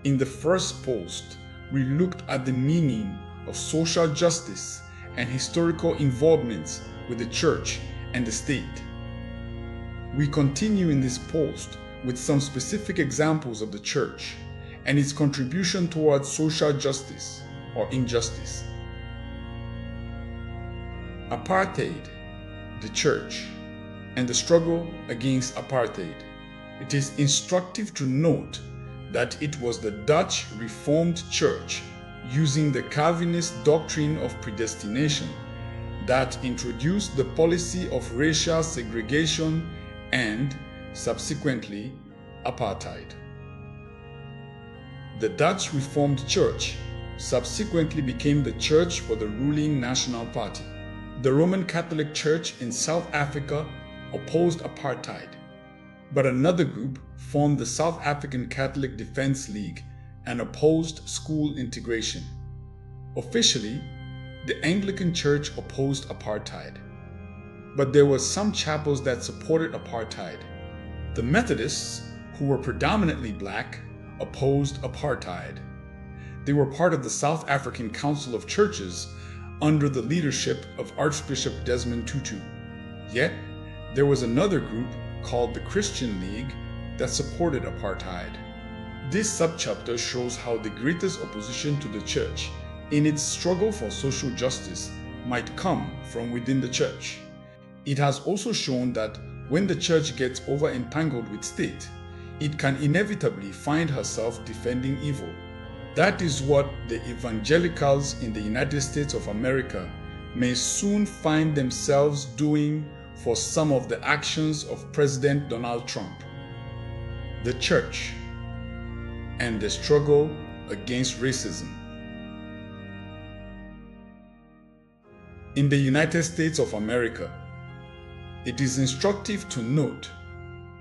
In the first post, we looked at the meaning of social justice and historical involvements with the church and the state. We continue in this post with some specific examples of the church and its contribution towards social justice or injustice. Apartheid, the church, and the struggle against apartheid. It is instructive to note that it was the Dutch Reformed Church, using the Calvinist doctrine of predestination, that introduced the policy of racial segregation and, subsequently, apartheid. The Dutch Reformed Church subsequently became the church for the ruling National Party. The Roman Catholic Church in South Africa opposed apartheid, but another group formed the South African Catholic Defense League and opposed school integration. Officially, the Anglican Church opposed apartheid, but there were some chapels that supported apartheid. The Methodists, who were predominantly black, opposed apartheid. They were part of the South African Council of Churches under the leadership of Archbishop Desmond Tutu. Yet, there was another group called the Christian League that supported apartheid. This subchapter shows how the greatest opposition to the church in its struggle for social justice might come from within the church. It has also shown that when the church gets over-entangled with state, it can inevitably find herself defending evil. That is what the evangelicals in the United States of America may soon find themselves doing for some of the actions of President Donald Trump. The church and the struggle against racism. In the United States of America, it is instructive to note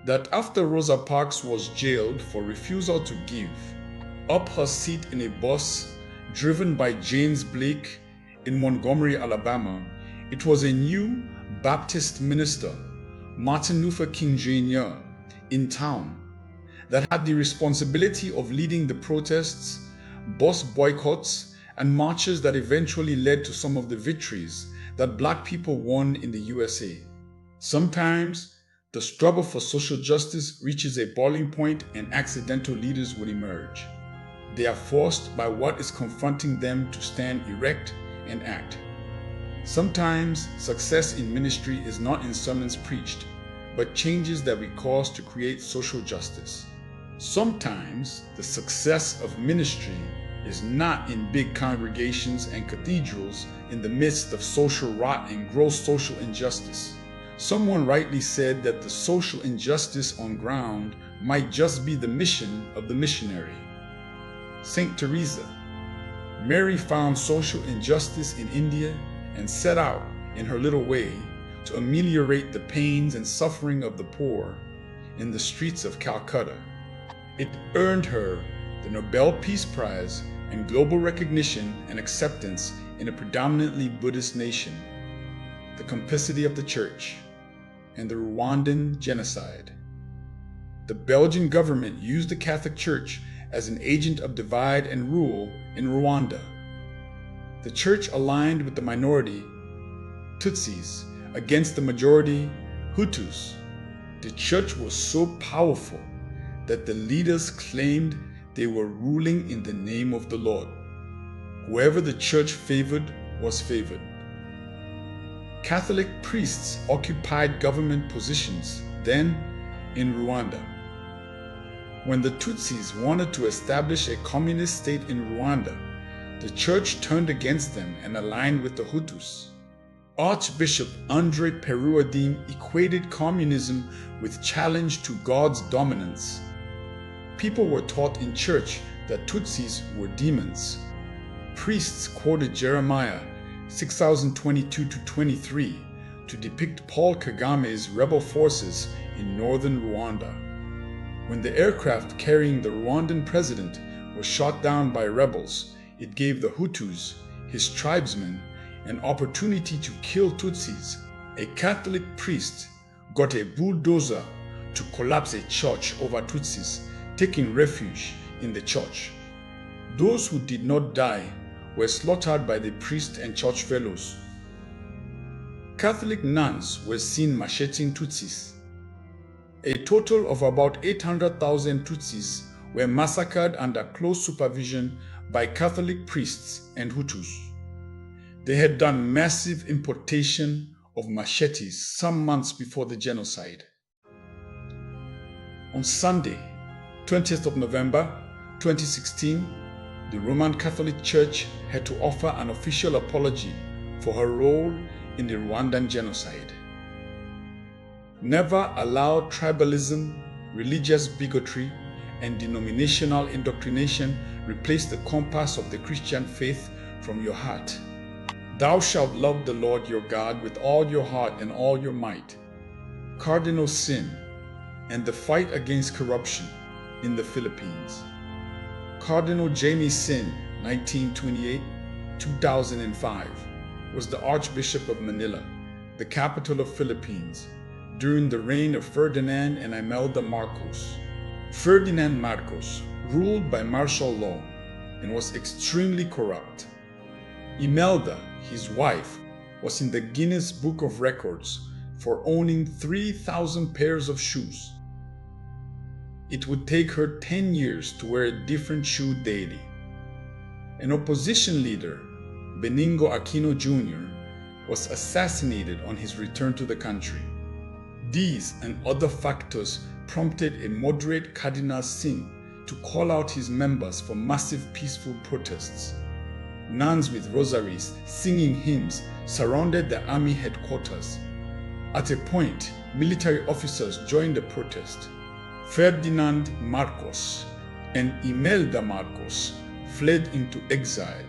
that after Rosa Parks was jailed for refusal to give up her seat in a bus driven by James Blake in Montgomery, Alabama, it was a new Baptist minister, Martin Luther King Jr., in town that had the responsibility of leading the protests, bus boycotts, and marches that eventually led to some of the victories that black people won in the USA. Sometimes, the struggle for social justice reaches a boiling point and accidental leaders would emerge. They are forced by what is confronting them to stand erect and act. Sometimes, success in ministry is not in sermons preached, but changes that we cause to create social justice. Sometimes, the success of ministry is not in big congregations and cathedrals in the midst of social rot and gross social injustice. Someone rightly said that the social injustice on ground might just be the mission of the missionary. Saint Teresa. Mary found social injustice in India and set out, in her little way, to ameliorate the pains and suffering of the poor in the streets of Calcutta. It earned her the Nobel Peace Prize and global recognition and acceptance in a predominantly Buddhist nation. The complicity of the church and the Rwandan genocide. The Belgian government used the Catholic Church as an agent of divide and rule in Rwanda. The church aligned with the minority, Tutsis, against the majority, Hutus. The church was so powerful that the leaders claimed they were ruling in the name of the Lord. Whoever the church favored was favored. Catholic priests occupied government positions then in Rwanda. When the Tutsis wanted to establish a communist state in Rwanda, the church turned against them and aligned with the Hutus. Archbishop Andre Peruadim equated communism with challenge to God's dominance. People were taught in church that Tutsis were demons. Priests quoted Jeremiah 6022-23 to depict Paul Kagame's rebel forces in northern Rwanda. When the aircraft carrying the Rwandan president was shot down by rebels, it gave the Hutus, his tribesmen, an opportunity to kill Tutsis. A Catholic priest got a bulldozer to collapse a church over Tutsis, taking refuge in the church. Those who did not die were slaughtered by the priests and church fellows. Catholic nuns were seen macheting Tutsis. A total of about 800,000 Tutsis were massacred under close supervision by Catholic priests and Hutus. They had done massive importation of machetes some months before the genocide. On Sunday, 20th of November 2016, the Roman Catholic Church had to offer an official apology for her role in the Rwandan genocide. Never allow tribalism, religious bigotry, and denominational indoctrination replace the compass of the Christian faith from your heart. Thou shalt love the Lord your God with all your heart and all your might. Cardinal sin and the fight against corruption in the Philippines. Cardinal Jaime Sin, 1928-2005, was the Archbishop of Manila, the capital of Philippines, during the reign of Ferdinand and Imelda Marcos. Ferdinand Marcos ruled by martial law and was extremely corrupt. Imelda, his wife, was in the Guinness Book of Records for owning 3,000 pairs of shoes. It would take her 10 years to wear a different shoe daily. An opposition leader, Benigno Aquino Jr., was assassinated on his return to the country. These and other factors prompted a moderate Cardinal Sin to call out his members for massive peaceful protests. Nuns with rosaries singing hymns surrounded the army headquarters. At a point, military officers joined the protest. Ferdinand Marcos and Imelda Marcos fled into exile,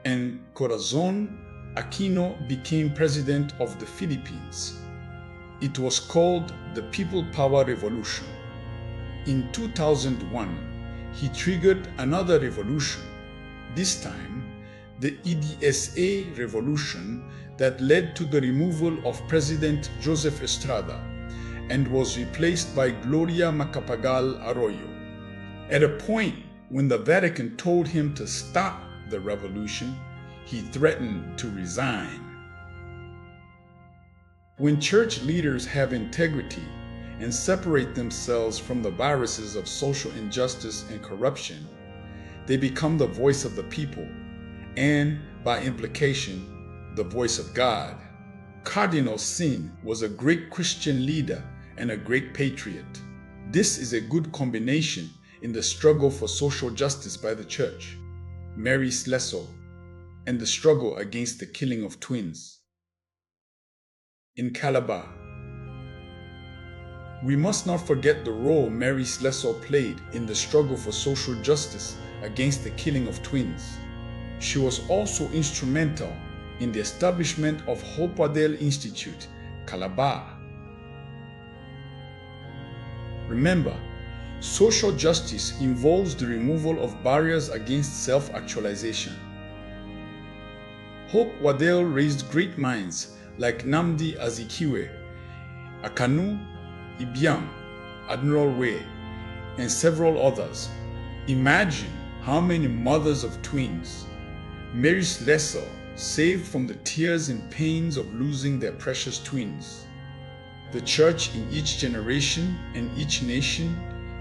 and Corazon Aquino became president of the Philippines. It was called the People Power Revolution. In 2001, he triggered another revolution, this time the EDSA revolution that led to the removal of President Joseph Estrada and was replaced by Gloria Macapagal Arroyo. At a point when the Vatican told him to stop the revolution, he threatened to resign. When church leaders have integrity and separate themselves from the viruses of social injustice and corruption, they become the voice of the people and, by implication, the voice of God. Cardinal Sin was a great Christian leader and a great patriot. This is a good combination in the struggle for social justice by the church, Mary Slessor, and the struggle against the killing of twins. In Calabar, we must not forget the role Mary Slessor played in the struggle for social justice against the killing of twins. She was also instrumental in the establishment of Hope Waddell Institute, Calabar. Remember, social justice involves the removal of barriers against self-actualization. Hope Waddell raised great minds like Nnamdi Azikiwe, Akanu Ibiam, Admiral Way, and several others. Imagine how many mothers of twins Mary Slessor saved from the tears and pains of losing their precious twins. The church in each generation and each nation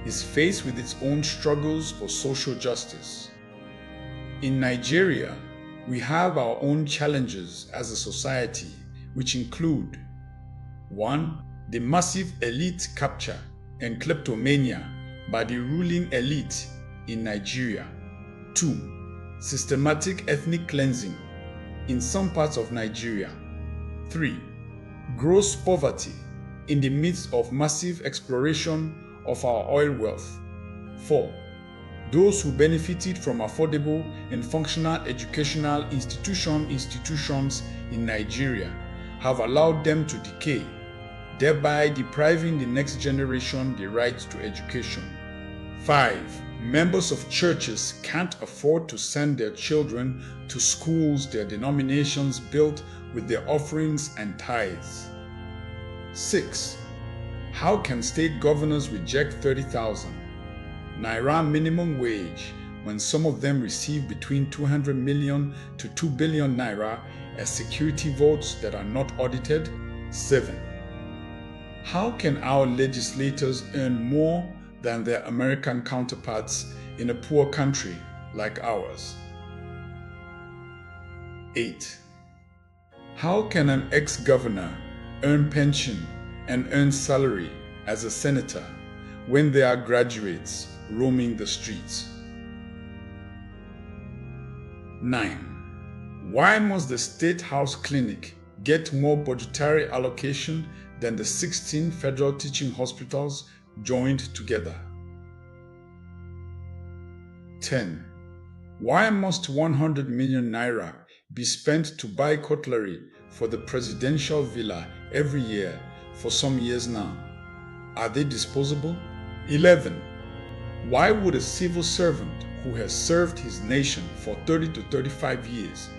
is faced with its own struggles for social justice. In Nigeria, we have our own challenges as a society, which include 1. The massive elite capture and kleptomania by the ruling elite in Nigeria. 2. Systematic ethnic cleansing in some parts of Nigeria. 3. Gross poverty in the midst of massive exploration of our oil wealth. 4. Those who benefited from affordable and functional educational institutions in Nigeria have allowed them to decay, thereby depriving the next generation the right to education. 5. Members of churches can't afford to send their children to schools their denominations built with their offerings and tithes. 6. How can state governors reject 30,000, Naira minimum wage when some of them receive between 200 million to 2 billion Naira as security votes that are not audited? 7. How can our legislators earn more than their American counterparts in a poor country like ours? 8. How can an ex-governor earn pension and earn salary as a senator when they are graduates roaming the streets? 9. Why must the State House Clinic get more budgetary allocation than the 16 federal teaching hospitals joined together? 10. Why must 100 million Naira be spent to buy cutlery for the presidential villa every year for some years now? Are they disposable? 11. Why would a civil servant who has served his nation for 30 to 35 years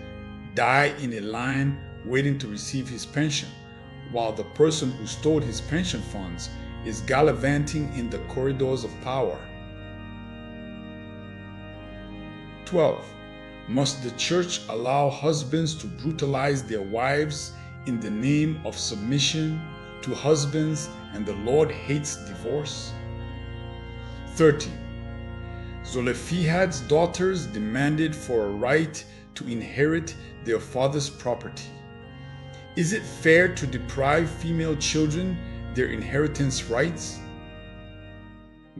die in a line waiting to receive his pension, while the person who stole his pension funds is gallivanting in the corridors of power? 12. Must the church allow husbands to brutalize their wives in the name of submission to husbands, and the Lord hates divorce? 13. Zelophehad's daughters demanded for a right to inherit their father's property. Is it fair to deprive female children their inheritance rights?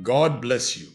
God bless you.